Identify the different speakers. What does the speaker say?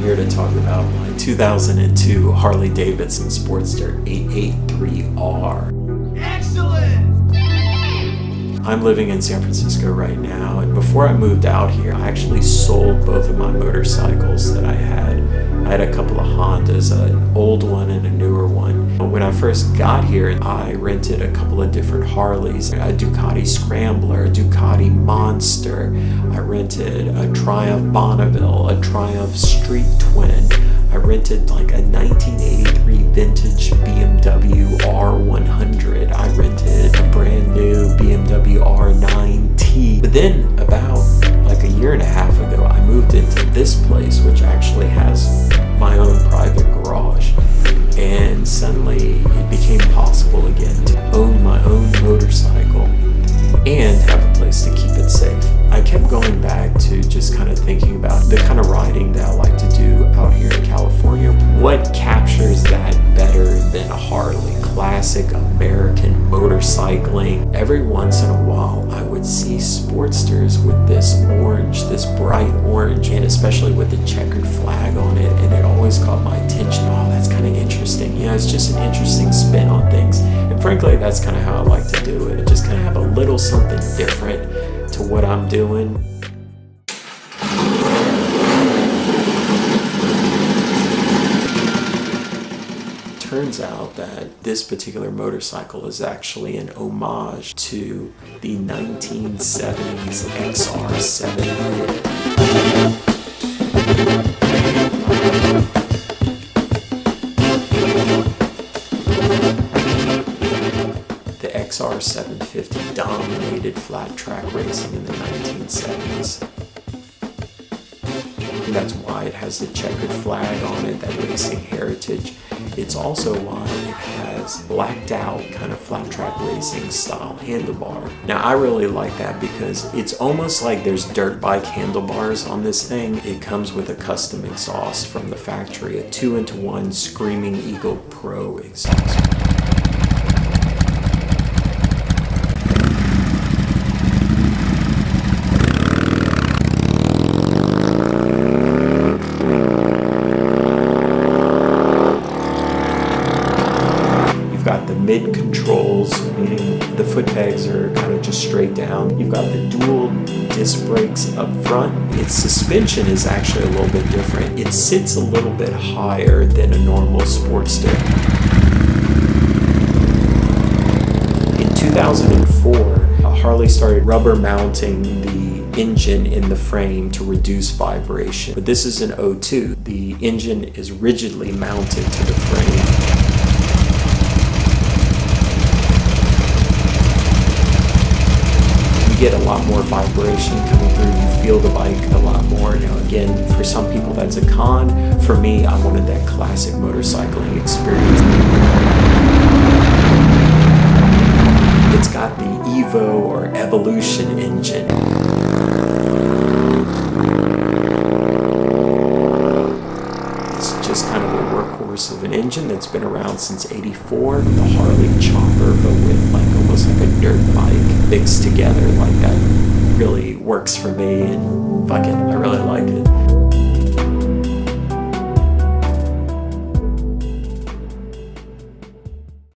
Speaker 1: here to talk about my 2002 Harley Davidson Sportster 883R.
Speaker 2: Excellent!
Speaker 1: I'm living in San Francisco right now, and before I moved out here, I actually sold both of my motorcycles that I had. I had a couple of Hondas, an old one and a newer one. When I first got here, I rented a couple of different Harleys, a Ducati Scrambler, a Ducati Monster. I rented a Triumph Bonneville, a Triumph Street Twin. I rented like a 1983 vintage BMW R100. I rented a brand new BMW R9T. But then about like a year and a half ago, I moved into this place, which actually has my own private garage. And suddenly it became possible again to own my own motorcycle and have a place to keep it safe. I kept going back to just kind of thinking about the kind of riding that I like to do out here in California. What captures that better than a Harley? Classic American motorcycling. Every once in a while I would see Sportsters with this orange, this bright orange, and especially with the checkered flag on it, and it always caught my attention. Oh, that's kind of interesting. You know, it's just an interesting spin on things. And frankly, that's kind of how I like to do it. Just kind of have a little something different to what I'm doing. Turns out that this particular motorcycle is actually an homage to the 1970s XR750. The XR750 dominated flat track racing in the 1970s. That's why it has the checkered flag on it, that racing heritage. It's also why it has blacked out kind of flat track racing style handlebar. Now I really like that because it's almost like there's dirt bike handlebars on this thing. It comes with a custom exhaust from the factory, a 2-in-1 Screaming Eagle Pro exhaust. Got the mid controls, meaning the foot pegs are kind of just straight down. You've got the dual disc brakes up front. Its suspension is actually a little bit different. It sits a little bit higher than a normal Sportster. In 2004, Harley started rubber mounting the engine in the frame to reduce vibration. But this is an 02. The engine is rigidly mounted to the frame. You get a lot more vibration coming through. You feel the bike a lot more. Now again, for some people that's a con. For me, I wanted that classic motorcycling experience. It's got the Evo or Evolution engine. It's just kind of a workhorse of an engine that's been around since '84. The Harley chopper, but with like almost like a dirt bike mixed together like that, really works for me, and fuck it, I really like it.